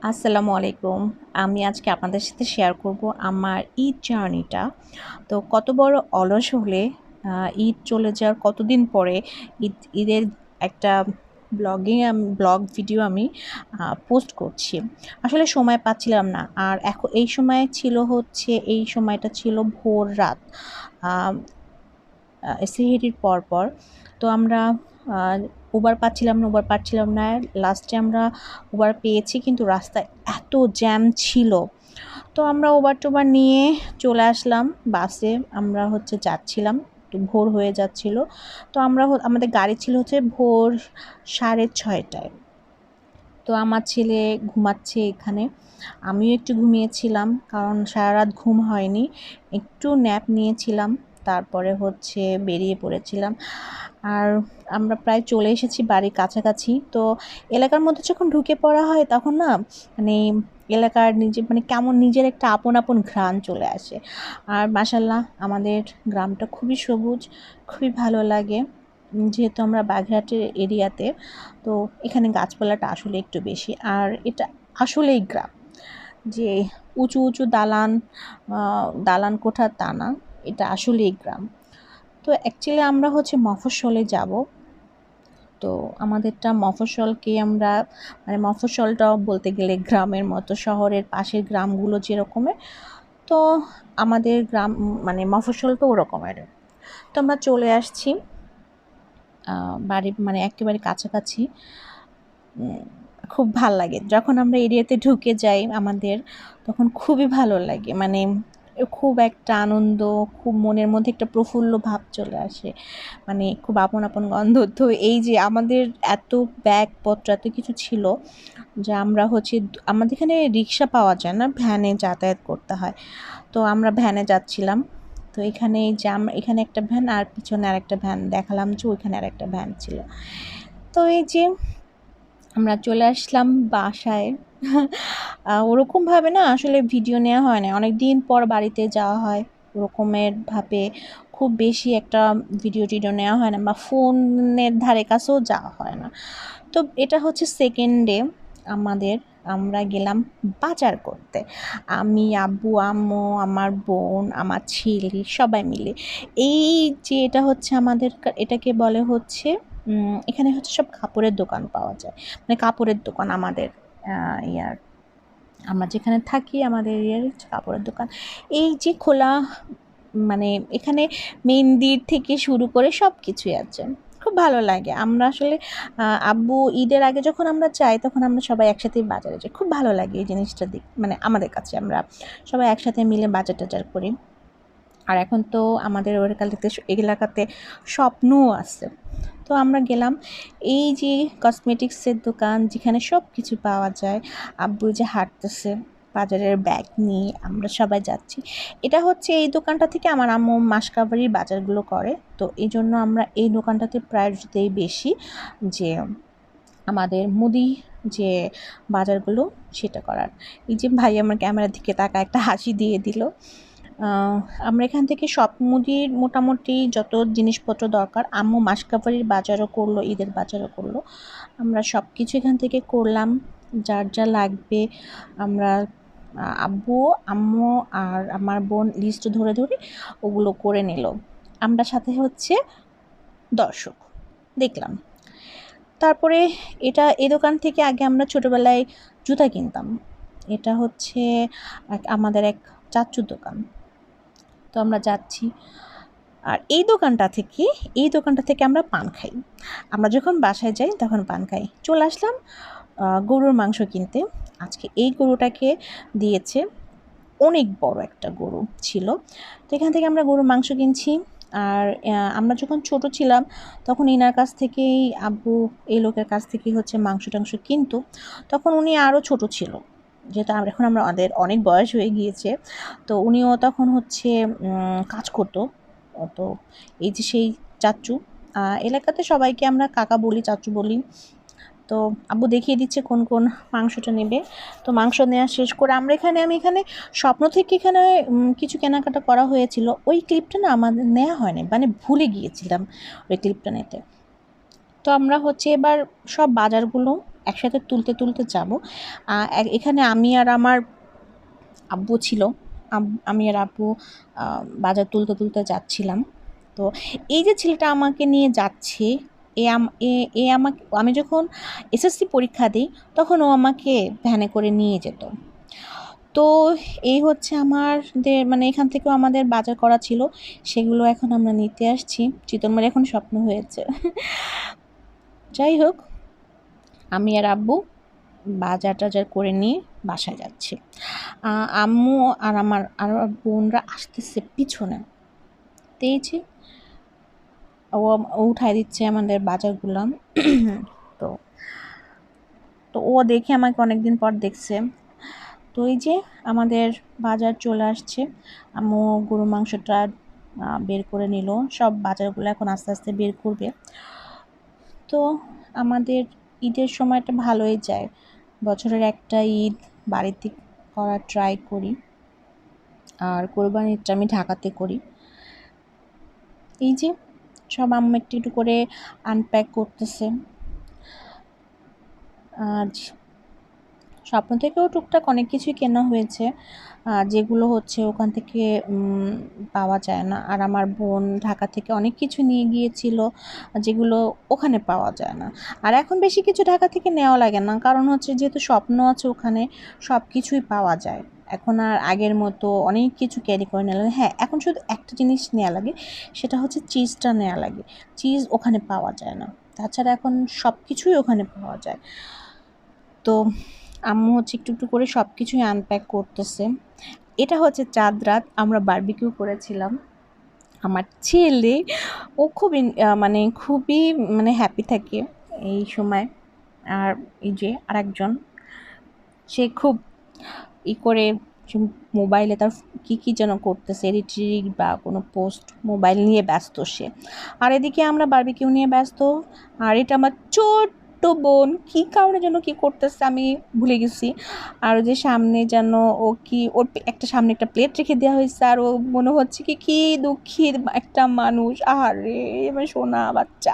আসসালামু আলাইকুম। আমি আজকে আপনাদের সাথে শেয়ার করব আমার ঈদ জার্নিটা। তো কত বড় অলস হলে ঈদ চলে যাওয়ার কতদিন পরে ঈদের একটা ব্লগ ভিডিও আমি পোস্ট করছি। আসলে সময় পাচ্ছিলাম না। আর এই সময় ছিল হচ্ছে এই সময়টা ছিল ভোর রাত। আ সেহরির পর। তো আমরা আ উবার পাচ্ছিলাম না। লাস্টে আমরা উবার পেয়েছি কিন্তু রাস্তায় এত জ্যাম ছিল। তো আমরা উবার-টুবার নিয়ে চলে আসলাম বাসে। আমরা হচ্ছে যাচ্ছিলাম। একটু ভোর হয়ে যাচ্ছিল। তো আমাদের গাড়ি ছিল হচ্ছে ভোর 6:30 টায়। তো আমার ছেলে ঘুমাচ্ছে এখানে। আমিও একটু ঘুমিয়েছিলাম কারণ সারারাত ঘুম হয়নি। একটু ন্যাপ নিয়েছিলাম। তারপরে হচ্ছে বেরিয়ে পড়েছিলাম। আর আমরা প্রায় চলে এসেছি বাড়ির কাছাকাছি। তো এলাকার মধ্যে যখন ঢুকে পড়া হয় তখন না মানে এলাকার মানে কেমন নিজের একটা আপন ঘ্রাণ চলে আসে। আর মাশাআল্লাহ আমাদের গ্রামটা খুবই সবুজ, খুবই ভালো লাগে। যেহেতু আমরা বাগেরহাটের এরিয়াতে, তো এখানে গাছপালাটা আসলে একটু বেশি। আর এটা আসলেই গ্রাম। যে উঁচু দালান কোঠা তা না। এটা আসলেই গ্রাম। তো অ্যাকচুয়ালি আমরা হচ্ছে মফস্বলে যাব। তো আমাদেরটা মফস্বলকে আমরা মানে মফস্বলটাও বলতে গেলে গ্রামের মতো শহরের পাশের গ্রামগুলো যেরকমের, তো আমাদের গ্রাম মানে মফস্বল তো ওরকমের। তো আমরা চলে আসছি বাড়ির মানে একেবারে কাছাকাছি। উম খুব ভাল লাগে। যখন আমরা এরিয়াতে ঢুকে যাই আমাদের, তখন খুবই ভালো লাগে। মানে খুব একটা আনন্দ, খুব মনের মধ্যে একটা প্রফুল্ল ভাব চলে আসে। মানে খুব আপন গন্ধ। তো এই যে আমাদের এত ব্যাগপত্র এত কিছু ছিল যে আমরা হচ্ছে আমাদের এখানে রিক্সা পাওয়া যায় না, ভ্যানে যাতায়াত করতে হয়। তো আমরা ভ্যানে যাচ্ছিলাম। তো এখানে এই যে এখানে একটা ভ্যান আর পিছনে আরেকটা ভ্যান দেখালাম যে ওইখানে আরেকটা ভ্যান ছিল। তো এই যে আমরা চলে আসলাম বাসায়। ওরকমভাবে না আসলে ভিডিও নেওয়া হয় না। অনেকদিন পর বাড়িতে যাওয়া হয়। ওরকমের ভাবে খুব বেশি একটা ভিডিও-টিডিও নেওয়া হয় না বা ফোনের ধারে কাছেও যাওয়া হয় না। তো এটা হচ্ছে 2nd ডে আমাদের। আমরা গেলাম বাজার করতে। আমি, আব্বু, আম্মু, আমার বোন, আমার ছেলে সবাই মিলে। এই যে এটা হচ্ছে আমাদের এটাকে বলে হচ্ছে এখানে হচ্ছে সব কাপড়ের দোকান পাওয়া যায়। মানে কাপড়ের দোকান আমাদের আ ইয়ার আমরা যেখানে থাকি আমাদের এরিয়ার হচ্ছে কাপড়ের দোকান। এই যে খোলা মানে এখানে মেহেন্দির থেকে শুরু করে সবকিছুই আছে। খুব ভালো লাগে। আমরা আসলে আব্বু ঈদের আগে যখন আমরা যাই তখন আমরা সবাই একসাথেই বাজারে যাই। খুব ভালো লাগে এই জিনিসটা মানে আমাদের কাছে আমরা সবাই একসাথে মিলে বাজার-টাজার করি। আর এখন তো আমাদের এলাকাতে স্বপ্নও আছে। তো আমরা গেলাম এই যে কসমেটিক্সের দোকান যেখানে সব কিছু পাওয়া যায়। আব্বু যে হাঁটতেছে বাজারের ব্যাগ নিয়ে আমরা সবাই যাচ্ছি। এটা হচ্ছে এই দোকানটা থেকে আমার আম্মু মাসকাবারির বাজারগুলো করে। তো এইজন্য আমরা এই দোকানটাতে প্রায়োরিটি দেই বেশি যে আমাদের মুদি যে বাজারগুলো সেটা করার। এই যে ভাই আমার ক্যামেরার দিকে তাকায় একটা হাসি দিয়ে দিল। আ আমরা এখান থেকে সব মুদির মোটামুটি যত জিনিসপত্র দরকার আম্মু মাসকাবারির বাজারও করলো, ঈদের বাজারও করলো। আমরা সবকিছু এখান থেকে করলাম। যার যা লাগবে আমরা আব্বু, আম্মু আর আমার বোন লিস্ট ধরে ওগুলো করে নিল। আমরা সাথে হচ্ছে দর্শক দেখলাম। তারপরে এই দোকান থেকে আগে আমরা ছোটবেলায় জুতা কিনতাম। এটা হচ্ছে আমাদের এক চাচ্চুর দোকান। তো আমরা যাচ্ছি। আর এই দোকানটা থেকে আমরা পান খাই। আমরা যখন বাসায় যাই তখন পান খাই। চলে আসলাম গরুর মাংস কিনতে। আজকে এই গরুটাকে দিয়েছে। অনেক বড় একটা গরু ছিল। তো এখান থেকে আমরা গরুর মাংস কিনছি। আর আমরা যখন ছোট ছিলাম তখন ইনার কাছ থেকেই আব্বু এই লোকের কাছ থেকেই হচ্ছে মাংস-টাংস কিনতো। তখন উনি আরও ছোট ছিল। যেহেতু এখন আমাদের অনেক বয়স হয়ে গিয়েছে। তো উনিও তখন হচ্ছে কাজ করতো। তো এই যে সেই চাচ্চু এলাকাতে সবাইকে আমরা কাকা বলি, চাচ্চু বলি। তো আব্বু দেখিয়ে দিচ্ছে কোন মাংসটা নেবে। তো মাংস নেওয়া শেষ করে আমি এখানে স্বপ্ন থেকে এখানে কিছু কেনাকাটা করা হয়েছিল। ওই ক্লিপটা না আমাদের নেয়া হয়নি। মানে ভুলে গিয়েছিলাম ওই ক্লিপটা নিতে। তো আমরা হচ্ছে এবার সব বাজারগুলো একসাথে তুলতে তুলতে যাব। এখানে আমি আর আমার আব্বু ছিল। আমি আর আব্বু বাজার তুলতে তুলতে যাচ্ছিলাম। তো এই যে ছেলেটা আমাকে নিয়ে যাচ্ছে, এ আমাকে, আমি যখন এসএসসি পরীক্ষা দিই তখন ও আমাকে ভ্যানে করে নিয়ে যেত। তো এই হচ্ছে আমাদের, মানে এখান থেকেও আমাদের বাজার করা ছিল, সেগুলো এখন আমরা নিতে আসছি। চিতলমারি এখন স্বপ্ন হয়েছে। যাই হোক, আমি আর আব্বু বাজার টাজার করে নিয়ে বাসায় যাচ্ছি। আম্মু আর আমার বোনরা আসতেছে পিছনে। তো এই যে ও উঠাই দিচ্ছে আমাদের বাজারগুলো। তো তো ও দেখে আমাকে অনেকদিন পর দেখছে। তো এই যে আমাদের বাজার চলে আসছে। আম্মু গরু মাংসটা বের করে নিল। সব বাজারগুলো এখন আস্তে আস্তে বের করবে। তো আমাদের ঈদের সময়টা ভালোই যায়। বছরের একটা ঈদ বাড়িতে করার ট্রাই করি, আর কোরবানির ঈদটা আমি ঢাকাতে করি। এই যে সব আম্মু একটু একটু করে আনপ্যাক করতেছে। আর স্বপ্ন থেকেও টুকটাক অনেক কিছুই কেনা হয়েছে, যেগুলো হচ্ছে ওখান থেকে পাওয়া যায় না। আর আমার বোন ঢাকা থেকে অনেক কিছু নিয়ে গিয়েছিল, যেগুলো ওখানে পাওয়া যায় না। আর এখন বেশি কিছু ঢাকা থেকে নেওয়া লাগে না, কারণ হচ্ছে যেহেতু স্বপ্ন আছে ওখানে সব কিছুই পাওয়া যায়। এখন আর আগের মতো অনেক কিছু ক্যারি করে নেওয়া লাগে। হ্যাঁ, এখন শুধু একটা জিনিস নেওয়া লাগে, সেটা হচ্ছে চিজটা নেওয়া লাগে। চিজ ওখানে পাওয়া যায় না, তাছাড়া এখন সব কিছুই ওখানে পাওয়া যায়। তো আম্মু হচ্ছে একটু একটু করে সব কিছুই আনপ্যাক করতেছে। এটা হচ্ছে চাঁদ রাত, আমরা বারবিকিউ করেছিলাম। আমার ছেলে ও মানে খুবই মানে হ্যাপি থাকে এই সময়। আর এই যে আরেকজন, সে খুব করে মোবাইলে তার কি যেন করতেছে, এডিটিং বা কোনো পোস্ট, মোবাইল নিয়ে ব্যস্ত সে। আর এদিকে আমরা বারবিকিউ নিয়ে ব্যস্ত। আর এটা আমার ছোট্ট বোন কি কারণে যেন কি করতেছে আমি ভুলে গেছি। আর যে সামনে যেন ও কি, ওর একটা সামনে একটা প্লেট রেখে দেওয়া হয়েছে, আর ও মনে হচ্ছে কি দুঃখী একটা মানুষ। আরে আমার সোনা বাচ্চা,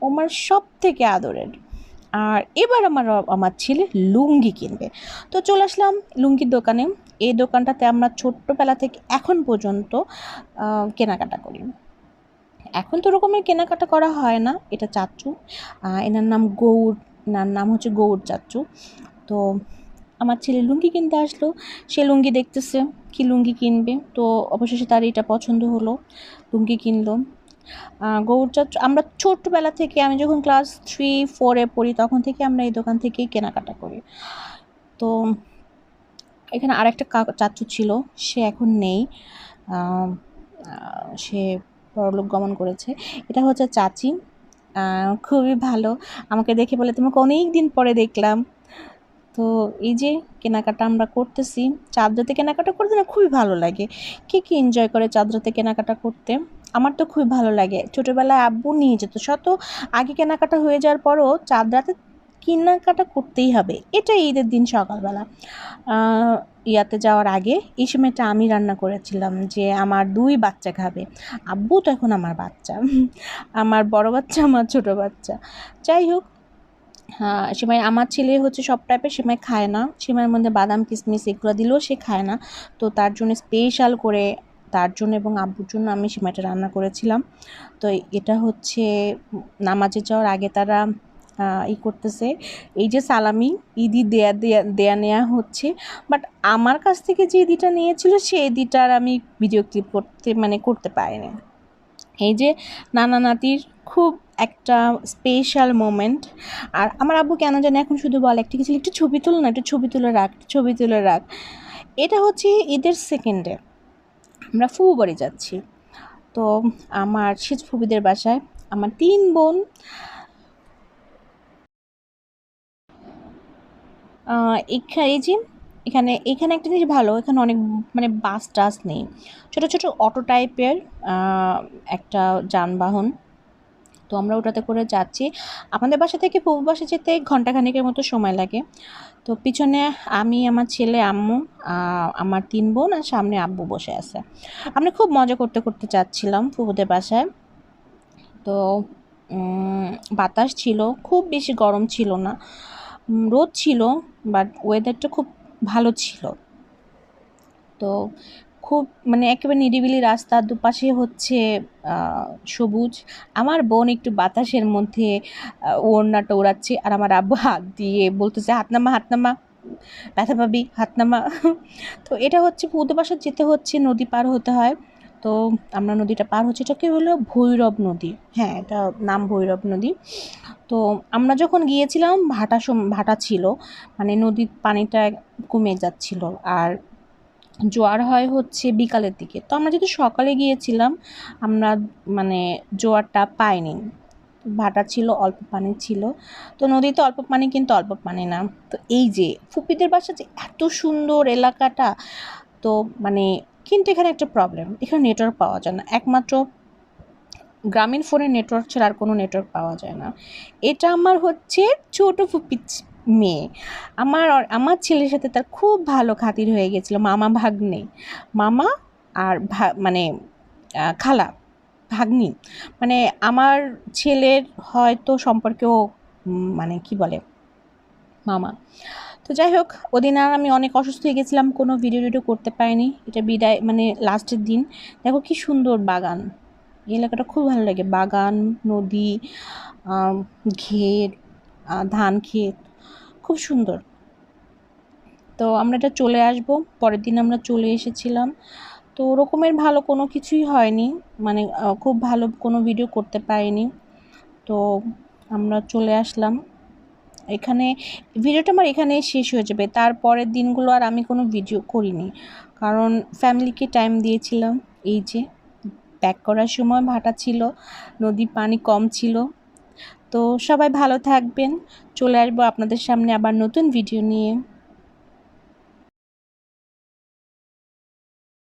ও আমার সব থেকে আদরের। আর এবার আমার ছেলে লুঙ্গি কিনবে। তো চলে আসলাম লুঙ্গির দোকানে। এই দোকানটাতে আমরা ছোট্টবেলা থেকে এখন পর্যন্ত কেনাকাটা করি। এখন তো ওরকমের কেনাকাটা করা হয় না। এটা চাচ্চু, এনার নাম গৌড়, এনার নাম হচ্ছে গৌড় চাচ্চু। তো আমার ছেলে লুঙ্গি কিনতে আসলো, সে লুঙ্গি দেখতেছে কি লুঙ্গি কিনবে। তো অবশেষে তার এটা পছন্দ হলো, লুঙ্গি কিনলো। গৌরচাঁদ, আমরা ছোট্টবেলা থেকে, আমি যখন ক্লাস 3-4-এ পড়ি তখন থেকে আমরা এই দোকান থেকেই কেনাকাটা করি। তো এখানে আরেকটা চাচু ছিল, সে এখন নেই, সে পরলোক গমন করেছে। এটা হচ্ছে চাচি, খুবই ভালো। আমাকে দেখে বলে তোমাকে অনেক দিন পরে দেখলাম। তো এই যে কেনাকাটা আমরা করতেছি। চাঁদরাতে কেনাকাটা করতে না খুবই ভালো লাগে। কে কি এনজয় করে চাঁদরাতে কেনাকাটা করতে? আমার তো খুবই ভালো লাগে। ছোটোবেলায় আব্বু নিয়ে যেত, শত আগে কেনাকাটা হয়ে যাওয়ার পরও চাঁদরাতে কেনাকাটা করতেই হবে। এটা ঈদের দিন সকালবেলা ইয়াতে যাওয়ার আগে এই সময়টা আমি রান্না করেছিলাম, যে আমার 2 বাচ্চা খাবে। আব্বু তো এখন আমার বাচ্চা, আমার বড় বাচ্চা, আমার ছোটো বাচ্চা। যাই হোক, হ্যাঁ, সেমাই আমার ছেলে হচ্ছে সব টাইপের সেমাই খায় না। সেমাইয়ের মধ্যে বাদাম কিশমিশ এগুলো দিলেও সে খায় না। তো তার জন্য স্পেশাল করে তার জন্য এবং আব্বুর জন্য আমি সেমাইটা রান্না করেছিলাম। তো এটা হচ্ছে নামাজে যাওয়ার আগে তারা করতেছে, এই যে সালামি ঈদি দেয়া নেওয়া হচ্ছে। বাট আমার কাছ থেকে যে ঈদিটা নিয়েছিল সেই ঈদিটা আর আমি ভিডিও ক্লিপ করতে পারিনি। এই যে নানা নাতির খুব একটা স্পেশাল মোমেন্ট। আর আমার আব্বু কেন জানি এখন শুধু বলে একটা কিছু একটু ছবি তুলো না, একটু ছবি তুলে রাখ, ছবি তুলে রাখ। এটা হচ্ছে ঈদের সেকেন্ডে আমরা ফুবু বাড়ি যাচ্ছি। তো আমার সেজ ফুবিদের বাসায় আমার 3 বোন। এই যে এখানে একটা জিনিস ভালো, এখানে অনেক মানে বাস টাস নেই, ছোটো ছোটো অটো টাইপের একটা যানবাহন। তো আমরা ওটাতে করে যাচ্ছি। আমাদের বাসা থেকে ফুফু বাসা যেতে ঘন্টাখানেকের মতো সময় লাগে। তো পিছনে আমি, আমার ছেলে, আম্মু, আমার 3 বোন, আর সামনে আব্বু বসে আছে। আমরা খুব মজা করতে করতে যাচ্ছিলাম ফুফুদের বাসায়। তো বাতাস ছিল, খুব বেশি গরম ছিল না, রোদ ছিল, বাট ওয়েদারটা খুব ভালো ছিল। তো খুব মানে একেবারে নিরিবিলি রাস্তা, দুপাশে হচ্ছে সবুজ। আমার বোন একটু বাতাসের মধ্যে ওড়নাটা ওড়াচ্ছে, আর আমার আব্বু হাত দিয়ে বলতেছে, হাত নামা, হাত নামা, ব্যথা পাবি, হাত নামা। তো এটা হচ্ছে পূর্ব বাসার যেতে হচ্ছে, নদী পার হতে হয়। তো আমরা নদীটা পার হচ্ছে, এটাকে হলো ভৈরব নদী। হ্যাঁ, এটা নাম ভৈরব নদী। তো আমরা যখন গিয়েছিলাম ভাটা ছিল, মানে নদীর পানিটা কমে যাচ্ছিল, আর জোয়ার হয় হচ্ছে বিকালের দিকে। তো আমরা যেহেতু সকালে গিয়েছিলাম, আমরা মানে জোয়ারটা পাইনি, ভাটা ছিল, অল্প পানি ছিল। তো নদীতে অল্প পানি, কিন্তু অল্প পানি না। তো এই যে ফুপিদের বাসা, যে এত সুন্দর এলাকাটা, তো মানে কিন্তু এখানে একটা প্রবলেম, এখানে নেটওয়ার্ক পাওয়া যায় না। একমাত্র গ্রামীণ ফোনের নেটওয়ার্ক ছাড়া আর কোনো নেটওয়ার্ক পাওয়া যায় না। এটা আমার হচ্ছে ছোট ফুপির মেয়ে। আমার ছেলের সাথে তার খুব ভালো খাতির হয়ে গেছিলো, মামা ভাগ্নে, মামা আর মানে খালা ভাগ্নি, মানে আমার ছেলের হয়তো সম্পর্কেও মানে কি বলে মামা। তো যাই হোক, ওদিন আর আমি অনেক অসুস্থ হয়ে গেছিলাম, কোনো ভিডিও করতে পারিনি। এটা বিদায় মানে লাস্টের দিন। দেখো কি সুন্দর বাগান, এই এলাকাটা খুব ভালো লাগে, বাগান, নদী, ঘের, ধান ক্ষেত, খুব সুন্দর। তো আমরা এটা চলে আসব, পরের দিন আমরা চলে এসেছিলাম। তো ওরকমের ভালো কোনো কিছুই হয়নি, মানে খুব ভালো কোনো ভিডিও করতে পারিনি। তো আমরা চলে আসলাম এখানে। ভিডিওটা আমার এখানেই শেষ হয়ে যাবে, তারপরের দিনগুলো আর আমি কোনো ভিডিও করিনি, কারণ ফ্যামিলিকে টাইম দিয়েছিলাম। এই যে ব্যাক করার সময় ভাটা ছিল, নদীর পানি কম ছিল। তো সবাই ভালো থাকবেন, চলে আসবো আপনাদের সামনে আবার নতুন ভিডিও নিয়ে।